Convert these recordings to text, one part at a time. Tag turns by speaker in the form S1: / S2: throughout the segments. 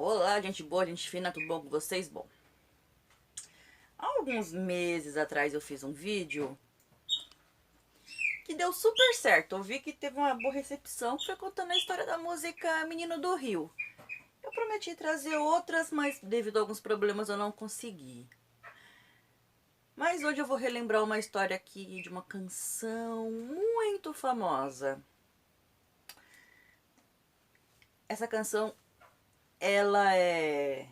S1: Olá, gente boa, gente fina, tudo bom com vocês? Bom, há alguns meses atrás eu fiz um vídeo que deu super certo. Eu vi que teve uma boa recepção, que foi contando a história da música Menino do Rio. Eu prometi trazer outras, mas devido a alguns problemas eu não consegui. Mas hoje eu vou relembrar uma história aqui de uma canção muito famosa. Essa canção, ela é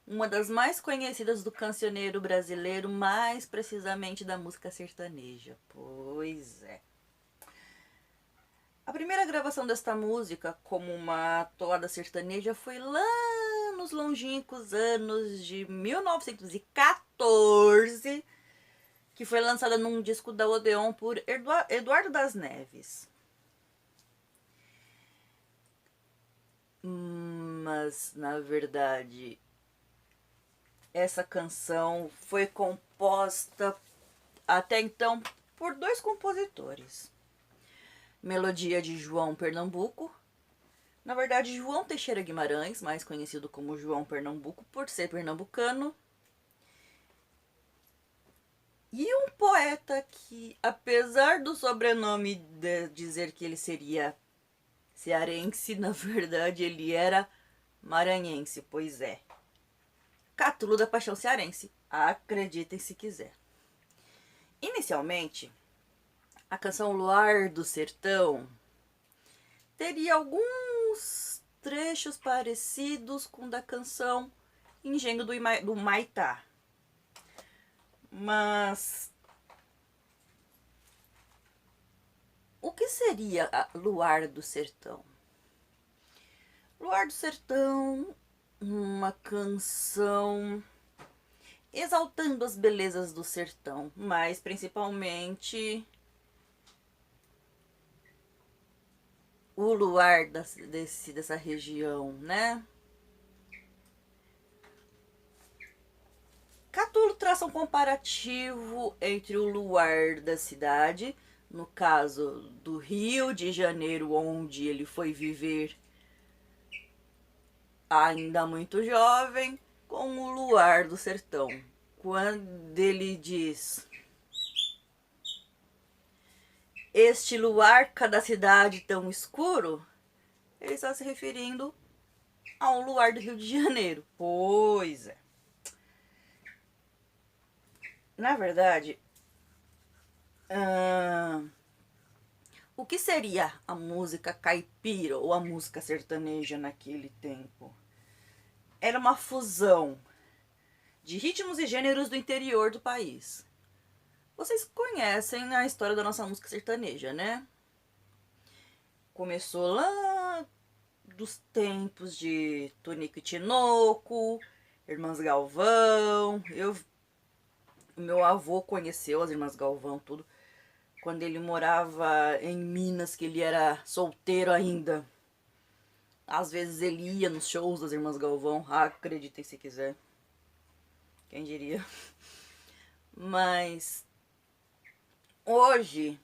S1: uma das mais conhecidas do cancioneiro brasileiro, mais precisamente da música sertaneja. Pois é. A primeira gravação desta música como uma toada sertaneja foi lá nos longínquos anos de 1914, que foi lançada num disco da Odeon por Eduardo das Neves. Mas, na verdade, essa canção foi composta até então por dois compositores. Melodia de João Pernambuco. Na verdade, João Teixeira Guimarães, mais conhecido como João Pernambuco por ser pernambucano. E um poeta que, apesar do sobrenome dizer que ele seria cearense, na verdade ele era maranhense, pois é. Catulo da Paixão Cearense, acreditem se quiser. Inicialmente, a canção Luar do Sertão teria alguns trechos parecidos com da canção Engenho do Maitá. Mas o que seria a Luar do Sertão? Luar do Sertão, uma canção exaltando as belezas do sertão, mas principalmente o luar dessa região, né? Catulo traça um comparativo entre o luar da cidade, no caso do Rio de Janeiro, onde ele foi viver ainda muito jovem, com o luar do sertão. Quando ele diz: este luar cada cidade tão escuro, ele está se referindo ao luar do Rio de Janeiro. Pois é. Na verdade, o que seria a música caipira ou a música sertaneja naquele tempo? Era uma fusão de ritmos e gêneros do interior do país. Vocês conhecem a história da nossa música sertaneja, né? Começou lá dos tempos de Tonico e Tinoco, Irmãs Galvão. Meu avô conheceu as Irmãs Galvão, tudo, quando ele morava em Minas, que ele era solteiro ainda. Às vezes ele ia nos shows das Irmãs Galvão, acreditem se quiser. Quem diria? Mas hoje,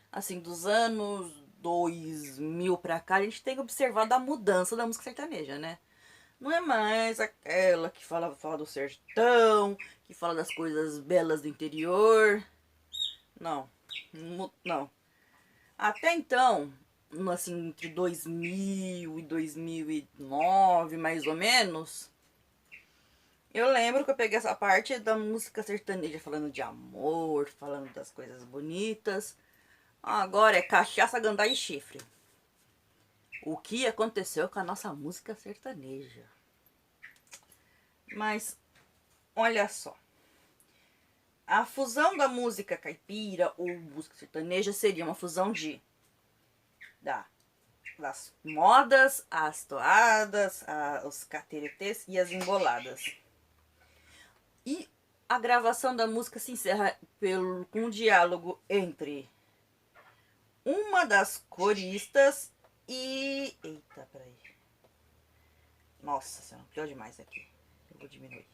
S1: assim, dos anos 2000 pra cá, a gente tem observado a mudança da música sertaneja, né? Não é mais aquela que fala do sertão, que fala das coisas belas do interior. Não, não. Até então, assim, entre 2000 e 2009, mais ou menos, eu lembro que eu peguei essa parte da música sertaneja falando de amor, falando das coisas bonitas. Agora é cachaça, gandá e chifre. O que aconteceu com a nossa música sertaneja? Mas, olha só. A fusão da música caipira ou música sertaneja seria uma fusão das modas, as toadas, os cateretês e as emboladas. E a gravação da música se encerra com um diálogo entre uma das coristas e... Eita, peraí. Nossa senhora, pior demais aqui. Eu vou diminuir.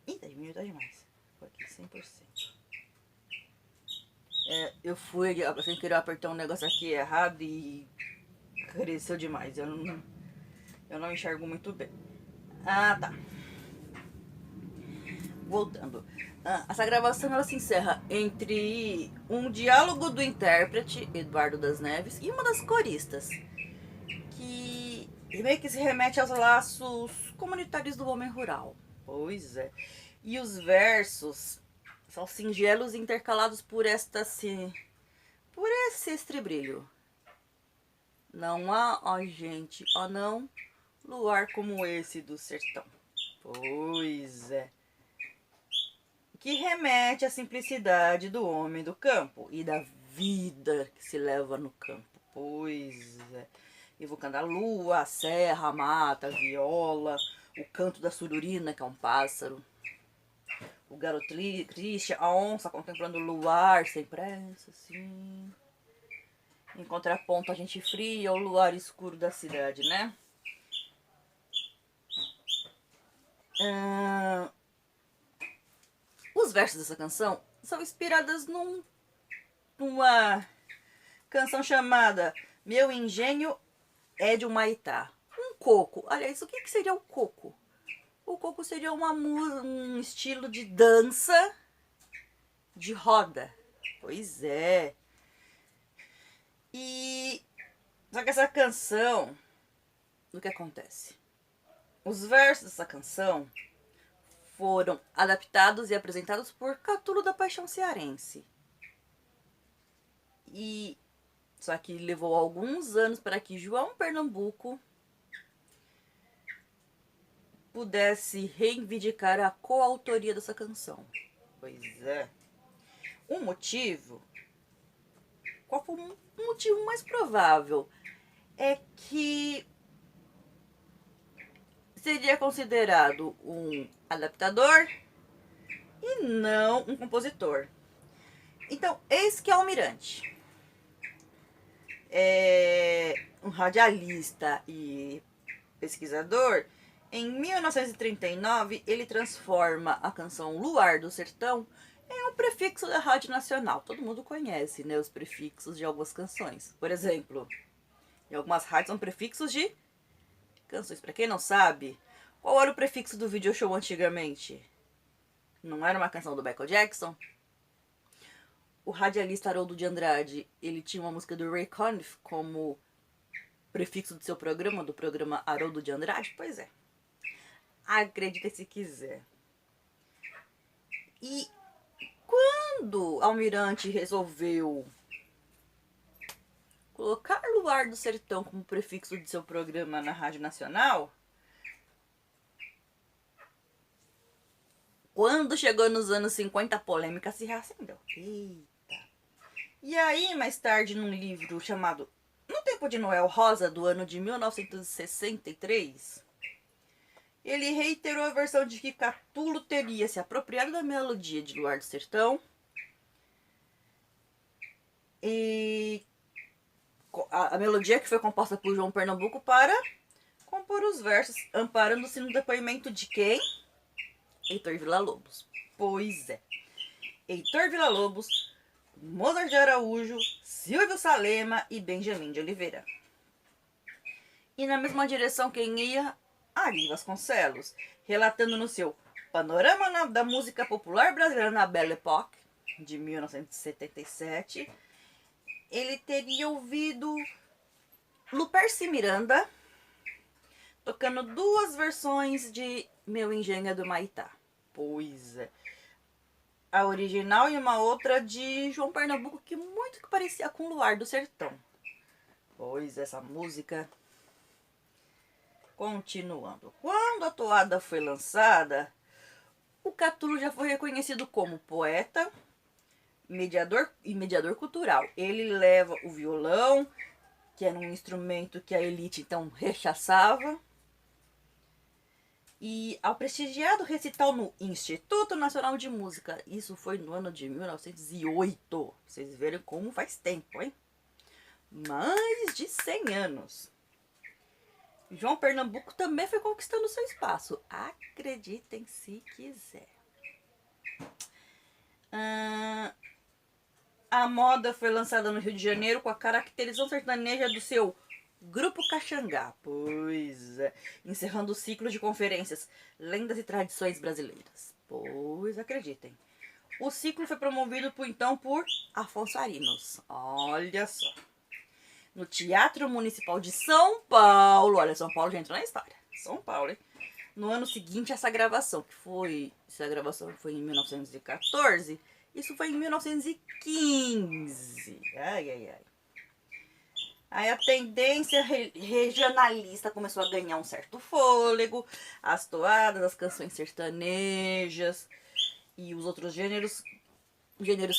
S1: Eita, diminuiu tá demais. Foi aqui, 100%. Eu fui sem querer apertar um negócio aqui errado e cresceu demais. Eu não enxergo muito bem. Ah, tá. Voltando. Essa gravação ela se encerra entre um diálogo do intérprete, Eduardo das Neves, e uma das coristas, que meio que se remete aos laços comunitários do homem rural. Pois é. E os versos são singelos intercalados por esse estribrilho. Não há, ó gente, ó não, luar como esse do sertão. Pois é. Que remete à simplicidade do homem do campo e da vida que se leva no campo. Pois é. Evocando a lua, a serra, a mata, a viola, o canto da sururina, que é um pássaro, o galo triste, a onça contemplando o luar sem pressa, assim. Em contraponto, a gente fria, o luar escuro da cidade, né? Os versos dessa canção são inspirados numa canção chamada Meu Engenho é de Humaitá. Um coco. Aliás, o que seria o coco? O coco seria um estilo de dança de roda. Pois é. E só que essa canção, o que acontece? Os versos dessa canção foram adaptados e apresentados por Catulo da Paixão Cearense. E só que levou alguns anos para que João Pernambuco pudesse reivindicar a coautoria dessa canção. Pois é. O motivo, qual foi o motivo mais provável? É que seria considerado um adaptador e não um compositor. Então, eis que Almirante é um radialista e pesquisador. Em 1939, ele transforma a canção Luar do Sertão em um prefixo da Rádio Nacional. Todo mundo conhece, né, os prefixos de algumas canções. Por exemplo, em algumas rádios são prefixos de canções. Para quem não sabe, qual era o prefixo do video show antigamente? Não era uma canção do Michael Jackson? O radialista Haroldo de Andrade, ele tinha uma música do Ray Conniff como prefixo do seu programa, do programa Haroldo de Andrade? Pois é. Acredite se quiser. E quando Almirante resolveu colocar Luar do Sertão como prefixo de seu programa na Rádio Nacional, quando chegou nos anos 50, a polêmica se reacendeu. Eita. E aí, mais tarde, num livro chamado No Tempo de Noel Rosa, do ano de 1963, ele reiterou a versão de que Catulo teria se apropriado da melodia de Luar do Sertão e a melodia que foi composta por João Pernambuco para compor os versos, amparando-se no depoimento de quem? Heitor Villa-Lobos. Pois é. Heitor Villa-Lobos, Mozart de Araújo, Silvio Salema e Benjamin de Oliveira. E na mesma direção quem ia? Ari Vasconcelos, relatando no seu Panorama da Música Popular Brasileira na Belle Époque, de 1977, ele teria ouvido Luperci Miranda tocando duas versões de Meu Engenho é do Humaitá. Pois é. A original e uma outra de João Pernambuco, que muito que parecia com Luar do Sertão. Pois essa música... Continuando. Quando a toada foi lançada, o Catulo já foi reconhecido como poeta mediador cultural. Ele leva o violão, que era um instrumento que a elite então rechaçava, e ao prestigiado recital no Instituto Nacional de Música. Isso foi no ano de 1908. Vocês verem como faz tempo, hein? Mais de 100 anos. João Pernambuco também foi conquistando seu espaço. Acreditem se quiser. A moda foi lançada no Rio de Janeiro com a caracterização sertaneja do seu Grupo Caxangá, pois é. Encerrando o ciclo de conferências Lendas e Tradições Brasileiras. Pois acreditem. O ciclo foi promovido por Afonso Arinos. Olha só. No Teatro Municipal de São Paulo. Olha, São Paulo já entrou na história. São Paulo, hein? No ano seguinte, essa gravação foi em 1914, isso foi em 1915. Ai, ai, ai. Aí a tendência regionalista começou a ganhar um certo fôlego, as toadas, as canções sertanejas e os outros gêneros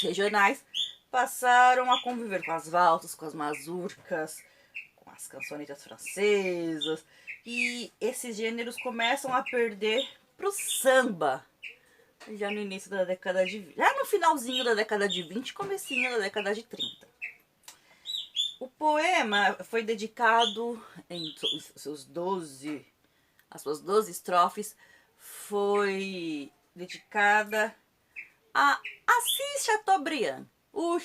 S1: regionais passaram a conviver com as valsas, com as mazurcas, com as cançonetas francesas, e esses gêneros começam a perder pro samba. Já no início da década de 20. Já no finalzinho da década de 20, comecinho da década de 30. O poema foi dedicado em as suas 12 estrofes, foi dedicada a Assis Chateaubriand, o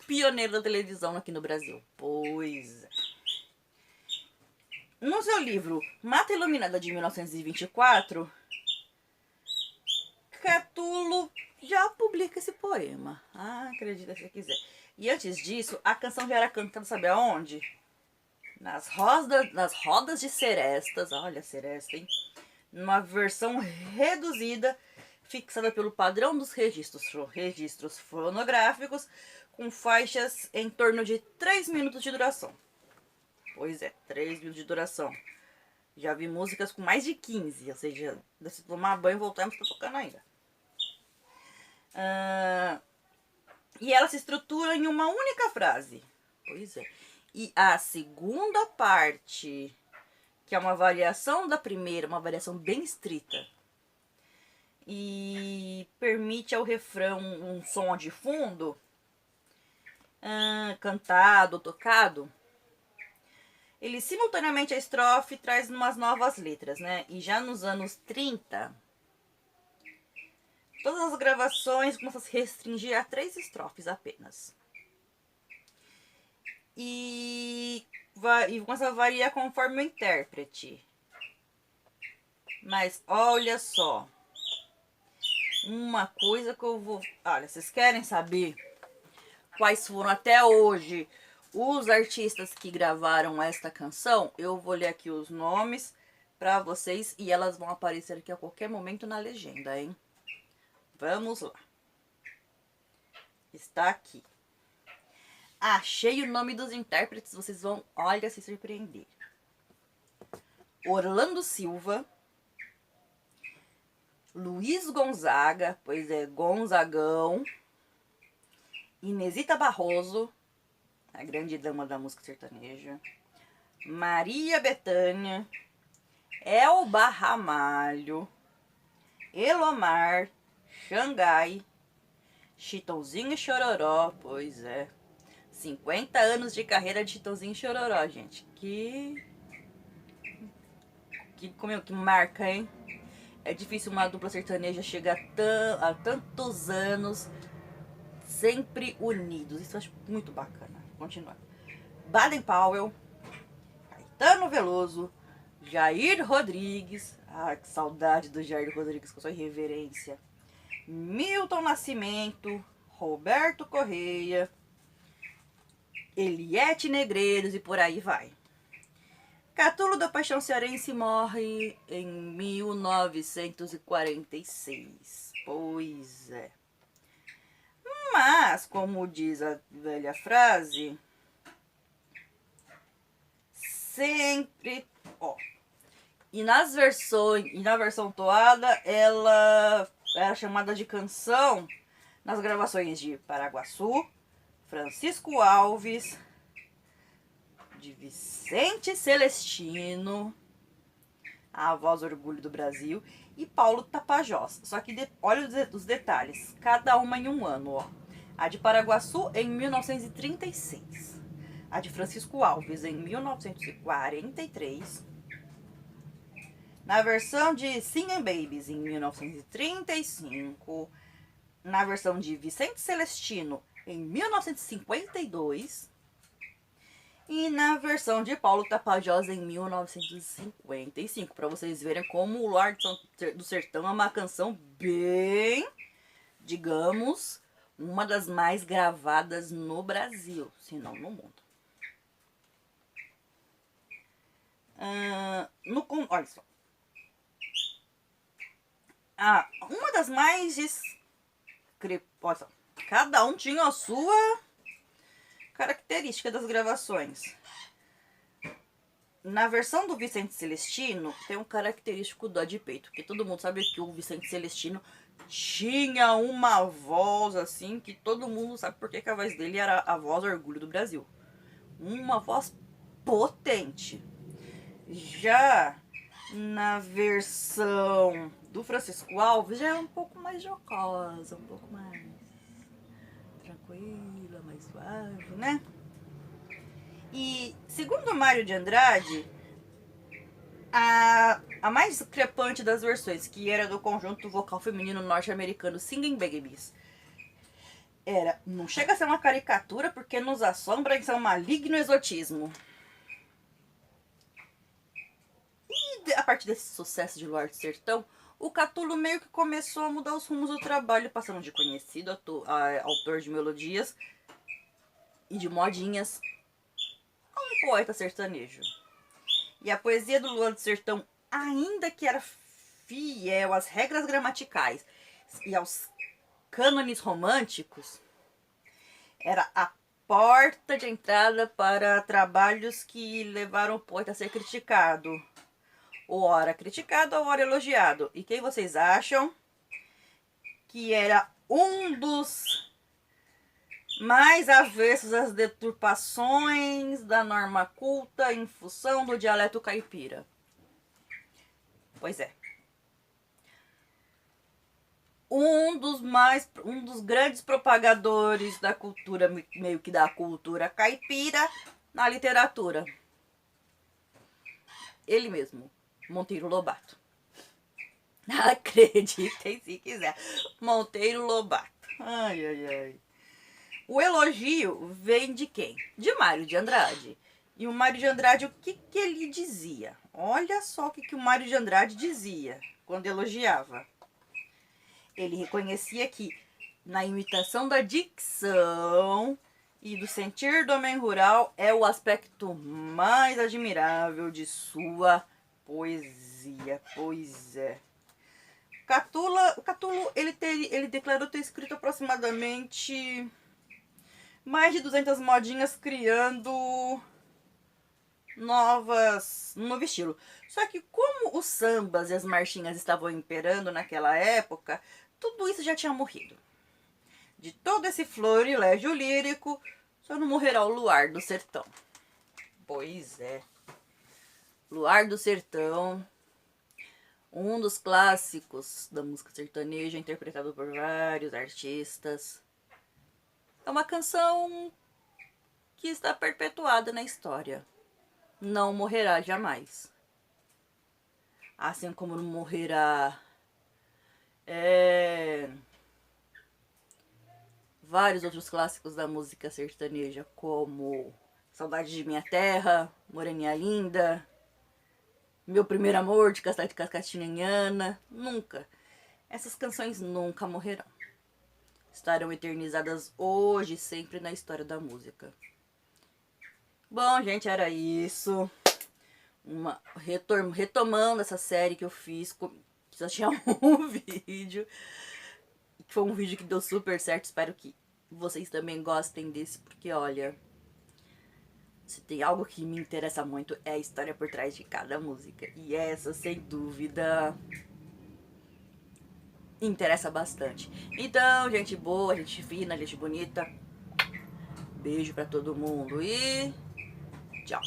S1: pioneiro da televisão aqui no Brasil. Pois é. No seu livro Mata Iluminada de 1924, Catulo já publica esse poema. Ah, acredita se quiser. E antes disso, a canção já era cantada, sabe aonde? Nas rodas de serestas. Olha, seresta, hein? Numa versão reduzida, fixada pelo padrão dos registros fonográficos, com faixas em torno de 3 minutos de duração. Pois é, 3 minutos de duração. Já vi músicas com mais de 15, ou seja, se tomar banho e voltar, não está tocando ainda. E ela se estrutura em uma única frase. Pois é. E a segunda parte, que é uma variação da primeira, uma variação bem estrita, e permite ao refrão um som de fundo, cantado, tocado. Ele simultaneamente a estrofe traz umas novas letras, né? E já nos anos 30, todas as gravações começam a se restringir a 3 estrofes apenas. E começa a variar conforme o intérprete. Mas olha só. Uma coisa que eu vou... Olha, vocês querem saber quais foram até hoje os artistas que gravaram esta canção? Eu vou ler aqui os nomes para vocês e elas vão aparecer aqui a qualquer momento na legenda, hein? Vamos lá. Está aqui. Achei o nome dos intérpretes, vocês vão, olha, se surpreender. Orlando Silva, Luiz Gonzaga, pois é, Gonzagão, Inesita Barroso, a grande dama da música sertaneja, Maria Bethânia, Elba Ramalho, Elomar, Xangai, Chitãozinho e Chororó, pois é. 50 anos de carreira de Chitãozinho e Chororó, gente. Que marca, hein? É difícil uma dupla sertaneja chegar a tantos anos sempre unidos. Isso eu acho muito bacana. Continuando. Baden Powell, Caetano Veloso, Jair Rodrigues. Ah, que saudade do Jair Rodrigues com sua irreverência. Milton Nascimento, Roberto Correia, Eliette Negreiros e por aí vai. Catulo da Paixão Cearense morre em 1946. Pois é. Mas, como diz a velha frase, sempre... E na versão toada, ela era chamada de canção nas gravações de Paraguaçu, Francisco Alves, de Vicente Celestino, a voz Orgulho do Brasil, e Paulo Tapajós. Só que olha os detalhes, cada uma em um ano, ó. A de Paraguaçu em 1936, a de Francisco Alves em 1943, na versão de Singing Babies em 1935, na versão de Vicente Celestino em 1952 E na versão de Paulo Tapajós em 1955, para vocês verem como o Luar do Sertão é uma canção bem, digamos, uma das mais gravadas no Brasil, se não no mundo. Olha só. Uma das mais... Olha só. Cada um tinha a sua característica das gravações. Na versão do Vicente Celestino, tem um característico dó de peito, porque todo mundo sabe que o Vicente Celestino tinha uma voz assim, que todo mundo sabe porque que a voz dele era a voz orgulho do Brasil. Uma voz potente. Já na versão do Francisco Alves, já é um pouco mais jocosa, um pouco mais tranquila, mais suave, né? E segundo Mário de Andrade, a mais discrepante das versões, que era do conjunto vocal feminino norte-americano Singing Babies, não chega a ser uma caricatura porque nos assombra em seu maligno exotismo. E a partir desse sucesso de Luar do Sertão, o Catulo meio que começou a mudar os rumos do trabalho, passando de conhecido autor de melodias e de modinhas a um poeta sertanejo. E a poesia do Luar do Sertão, ainda que era fiel às regras gramaticais e aos cânones românticos, era a porta de entrada para trabalhos que levaram o poeta a ser criticado. Ou ora criticado, ou ora elogiado. E quem vocês acham que era um dos mais avessos às deturpações da norma culta em função do dialeto caipira? Pois é. Um dos grandes propagadores da cultura, meio que da cultura caipira, na literatura. Ele mesmo, Monteiro Lobato. Acreditem se quiser. Monteiro Lobato. Ai, ai, ai. O elogio vem de quem? De Mário de Andrade. E o Mário de Andrade, o que ele dizia? Olha só o que o Mário de Andrade dizia quando elogiava. Ele reconhecia que na imitação da dicção e do sentir do homem rural é o aspecto mais admirável de sua poesia. Pois é. O Catulo, ele declarou ter escrito aproximadamente mais de 200 modinhas, criando um novo estilo. Só que como os sambas e as marchinhas estavam imperando naquela época, tudo isso já tinha morrido. De todo esse florilégio lírico, só não morrerá o Luar do Sertão. Pois é. Luar do Sertão, um dos clássicos da música sertaneja, interpretado por vários artistas. É uma canção que está perpetuada na história. Não morrerá jamais. Assim como não morrerá vários outros clássicos da música sertaneja, como Saudade de Minha Terra, Moreninha Linda, Meu Primeiro Amor, de Cascatinhanhana. Nunca. Essas canções nunca morrerão. Estarão eternizadas hoje e sempre na história da música. Bom, gente, era isso. Retomando essa série que eu fiz, que só tinha um vídeo. Foi um vídeo que deu super certo. Espero que vocês também gostem desse, porque olha, se tem algo que me interessa muito é a história por trás de cada música. E essa, sem dúvida, interessa bastante. Então, gente boa, gente fina, gente bonita, beijo pra todo mundo e tchau.